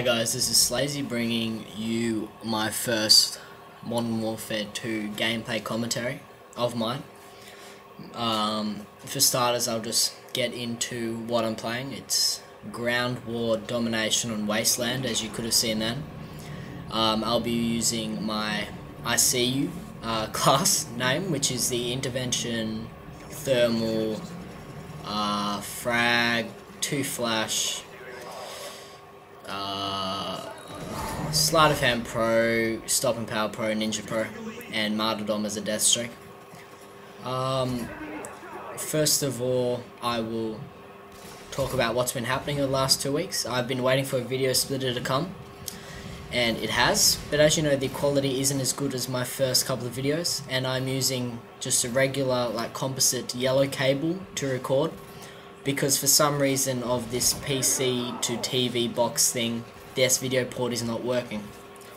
Hi guys, this is SkiLLZ bringing you my first Modern Warfare 2 gameplay commentary of mine. For starters, I'll just get into what I'm playing. It's Ground War Domination on Wasteland, as you could have seen then. I'll be using my I See You class name, which is the Intervention, Thermal, Frag, 2 Flash, Sleight of Hand Pro, Stop and Power Pro, Ninja Pro, and Martyrdom as a death streak. First of all, I will talk about what's been happening in the last 2 weeks. I've been waiting for a video splitter to come, and it has, but as you know, the quality isn't as good as my first couple of videos, and I'm using just a regular like composite yellow cable to record, because for some reason of this PC to TV box thing, the S-Video port is not working,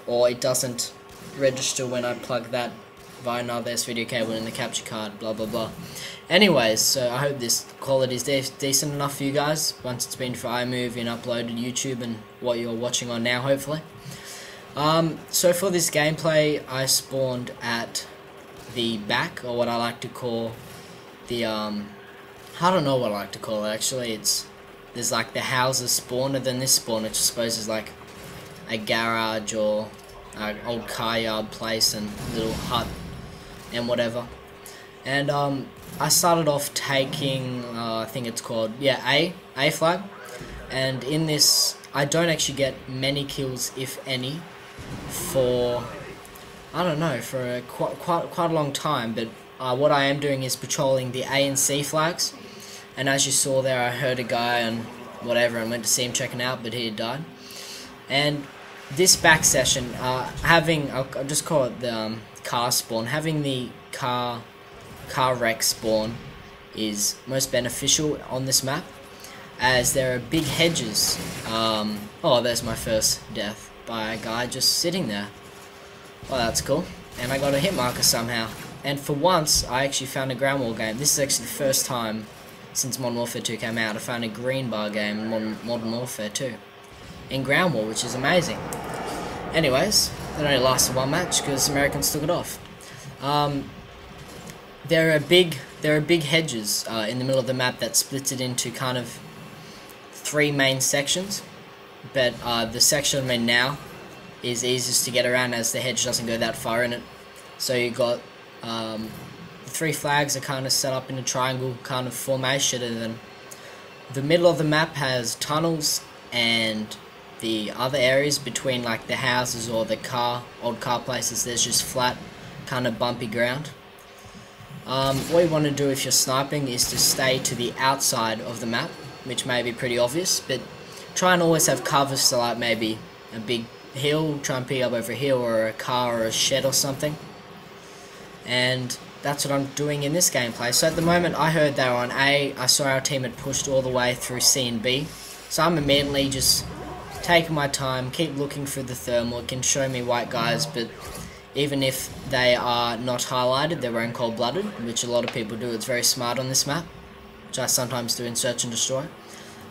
or it doesn't register when I plug that via another S-Video cable in the capture card, blah blah blah. Anyways, so I hope this quality is decent enough for you guys once it's been for iMovie and uploaded to YouTube and what you're watching on now, hopefully. So for this gameplay, I spawned at the back, or what I like to call the I don't know what I like to call it actually. There's like the houses spawn, and then this spawn, which I suppose is like a garage or an old car yard place and little hut and whatever. And I started off taking I think it's called A flag, and in this I don't actually get many kills, if any, for I don't know, for quite a long time. But what I am doing is patrolling the A and C flags, and as you saw there, I heard a guy and whatever, and went to see him checking out, but he had died. And this back session, having, I'll just call it the car spawn, having the car wreck spawn is most beneficial on this map, as there are big hedges. Oh, there's my first death by a guy just sitting there. Oh, that's cool. And I got a hit marker somehow. And for once, I actually found a ground war game. This is actually the first time since Modern Warfare 2 came out I found a green bar game in Modern Warfare 2 in ground war, which is amazing. Anyways, it only lasted one match because Americans took it off. There are big hedges in the middle of the map that splits it into kind of 3 main sections, but the section I'm in now is easiest to get around as the hedge doesn't go that far in it. So you got 3 flags are kind of set up in a triangle kind of formation, and then the middle of the map has tunnels, and the other areas between like the houses or the old car places, there's just flat kind of bumpy ground. What you want to do if you're sniping is to stay to the outside of the map, which may be pretty obvious, but try and always have cover, so like maybe a big hill, try and pick up over a hill, or a car or a shed or something. And that's what I'm doing in this gameplay. So at the moment I heard they were on A, I saw our team had pushed all the way through C and B, so I'm immediately just taking my time, keep looking for the thermal. It can show me white guys, but even if they are not highlighted, they're wearing cold-blooded, which a lot of people do. It's very smart on this map, which I sometimes do in Search and Destroy.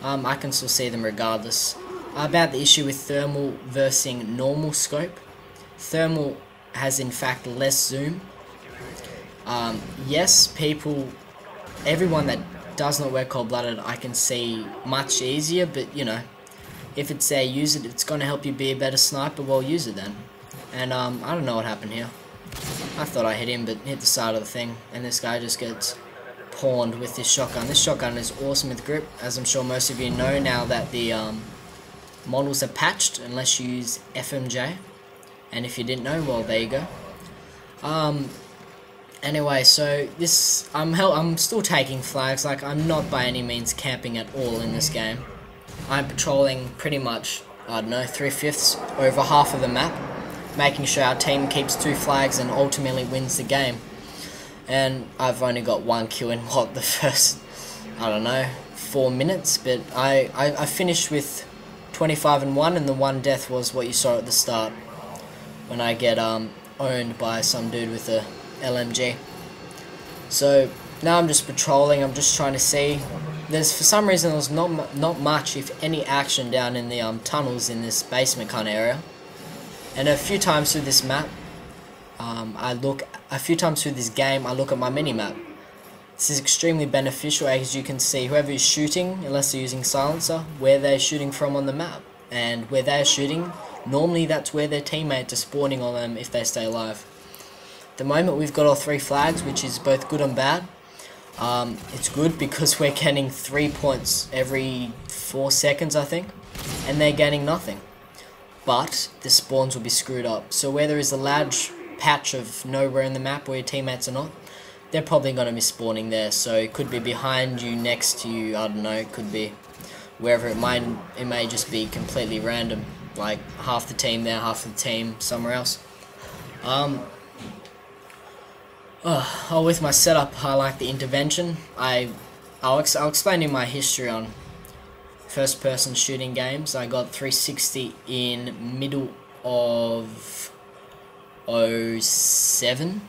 I can still see them regardless. About the issue with thermal versus normal scope, thermal has in fact less zoom. Yes, everyone that does not wear cold-blooded I can see much easier, but you know, if it's there, use it, it's going to help you be a better sniper, well, use it then. And I don't know what happened here. I thought I hit him, but hit the side of the thing, and this guy just gets pawned with this shotgun. This shotgun is awesome with grip, as I'm sure most of you know now that the models are patched unless you use FMJ, and if you didn't know, well, there you go. Anyway, so this, I'm still taking flags. Like, I'm not by any means camping at all in this game. I'm patrolling pretty much, I don't know, 3/5 over half of the map, making sure our team keeps 2 flags and ultimately wins the game. And I've only got 1 kill in the first, I don't know, 4 minutes, but I finished with 25-1, and the 1 death was what you saw at the start, when I get owned by some dude with a LMG. So now I'm just patrolling, I'm just trying to see there's for some reason there's not much, if any, action down in the tunnels in this basement kind of area. And a few times through this map, a few times through this game, I look at my mini-map. This is extremely beneficial, as you can see whoever is shooting, unless they're using silencer, where they're shooting from on the map. And where they're shooting, normally that's where their teammates are spawning on them if they stay alive. At the moment we've got all 3 flags, which is both good and bad. It's good because we're getting 3 points every 4 seconds, I think, and they're getting nothing. But the spawns will be screwed up. So where there is a large patch of nowhere in the map where your teammates are not, they're probably going to be spawning there. So it could be behind you, next to you, I don't know, it could be wherever it may just be completely random, like half the team there, half the team somewhere else. With my setup, I like the intervention. I'll explain you my history on first-person shooting games. I got 360 in middle of 07,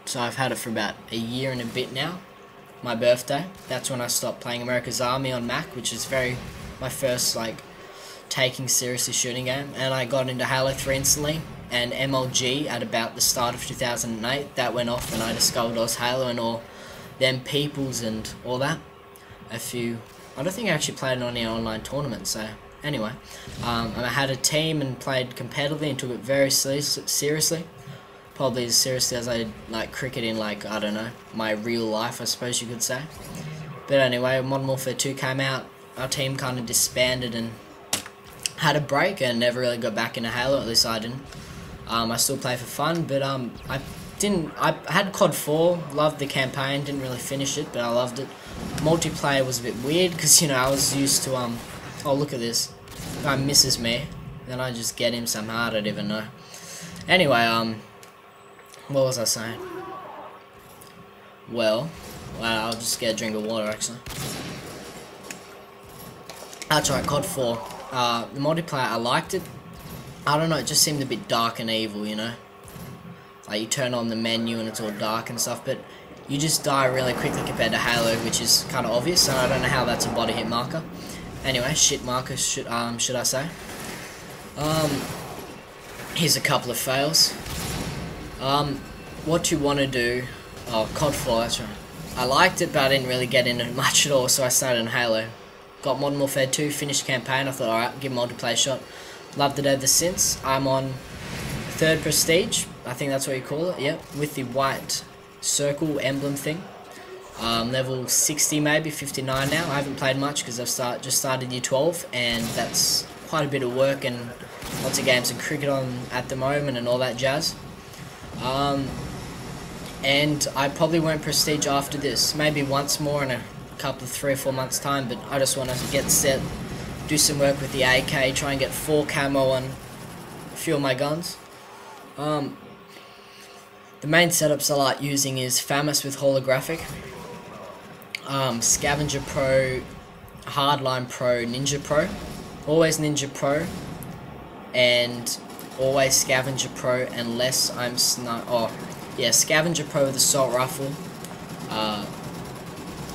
so I've had it for about a year and a bit now. My birthday, that's when I stopped playing America's Army on Mac, which is my first like taking seriously shooting game, and I got into Halo 3 instantly. And MLG at about the start of 2008, that went off and I discovered Oz Halo and all them peoples and all that. I don't think I actually played on any online tournament, so anyway. And I had a team and played competitively and took it very seriously. Probably as seriously as I like cricket in, like, I don't know, my real life, I suppose you could say. But anyway, Modern Warfare 2 came out, our team kind of disbanded and had a break and never really got back into Halo, at least I didn't. I still play for fun, but I had COD 4, loved the campaign, didn't really finish it, but I loved it. Multiplayer was a bit weird, because, you know, I was used to, oh, look at this, guy misses me, then I just get him somehow, I don't even know. Anyway, what was I saying? Well, I'll just get a drink of water, actually. That's right, COD 4, the multiplayer, I liked it. I don't know, it just seemed a bit dark and evil, you know? Like, you turn on the menu and it's all dark and stuff, but you just die really quickly compared to Halo, which is kind of obvious, and I don't know how that's a body hit marker. Anyway, shit marker, should I say. Here's a couple of fails. What you want to do... Oh, COD 4, that's right. I liked it, but I didn't really get into it much at all, so I started in Halo. Got Modern Warfare 2, finished campaign, I thought, alright, give multiplayer a shot. Loved it ever since. I'm on 3rd Prestige, I think that's what you call it, yep, with the white circle emblem thing. Level 60 maybe, 59 now. I haven't played much because I've just started year 12, and that's quite a bit of work and lots of games of cricket on at the moment and all that jazz. And I probably won't Prestige after this, maybe once more in a couple of 3 or 4 months time, but I just want to get set, do some work with the AK, try and get 4 camo on a few of my guns. The main setups I like using is peaaaace with holographic, Scavenger Pro, Hardline Pro, Ninja Pro, always Ninja Pro, and always Scavenger Pro unless I'm Scavenger Pro with Assault Rifle.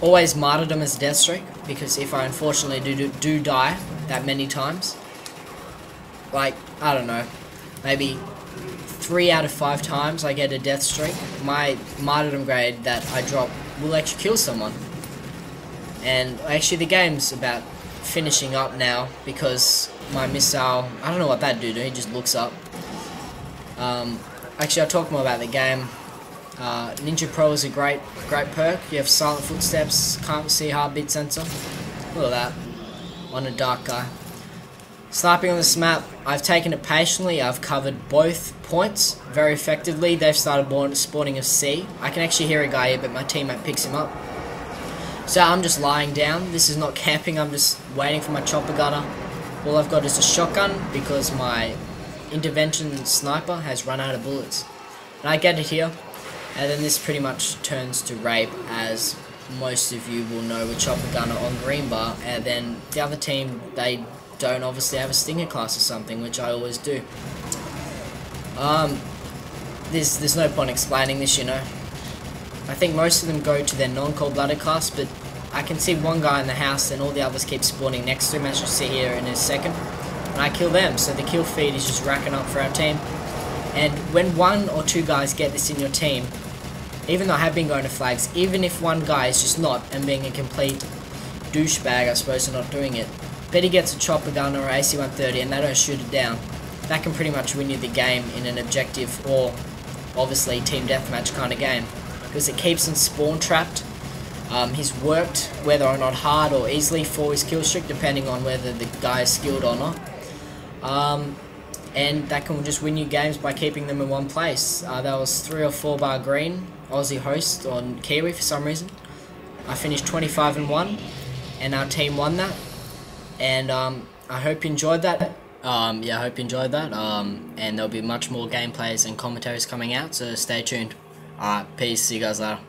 Always Martyrdom as Death Streak, because if I unfortunately do die that many times, like, I don't know, maybe 3 out of 5 times I get a Death Streak, my Martyrdom grade that I drop will actually kill someone. And actually the game's about finishing up now, because my missile, I don't know what that dude, he just looks up. Actually I'll talk more about the game. Ninja Pro is a great perk. You have silent footsteps, can't see heartbeat sensor. Look at that. On a dark guy. Sniping on this map, I've taken it patiently. I've covered both points very effectively. They've started spawning a C. I can actually hear a guy here, but my teammate picks him up. So I'm just lying down. This is not camping. I'm just waiting for my chopper gunner. All I've got is a shotgun because my intervention sniper has run out of bullets. And I get it here. And then this pretty much turns to rape, as most of you will know with chopper gunner on green bar, and then the other team, they don't obviously have a stinger class or something, which I always do. There's no point explaining this, you know. I think most of them go to their non-cold-blooded class, but I can see one guy in the house and all the others keep spawning next to him, as you see here in a second. And I kill them, so the kill feed is just racking up for our team. And when 1 or 2 guys get this in your team, even though I have been going to flags, even if one guy is just not and being a complete douchebag, I suppose, for not doing it, but he gets a chopper gun or AC-130 and they don't shoot it down, that can pretty much win you the game in an objective or obviously team deathmatch kind of game, because it keeps him spawn trapped. He's worked whether or not hard or easily for his kill streak, depending on whether the guy is skilled or not. And that can just win you games by keeping them in one place. That was 3 or 4 bar green, Aussie host on Kiwi for some reason. I finished 25-1 and our team won that. And I hope you enjoyed that. Yeah, I hope you enjoyed that. And there'll be much more gameplays and commentaries coming out, so stay tuned. Alright, peace, see you guys later.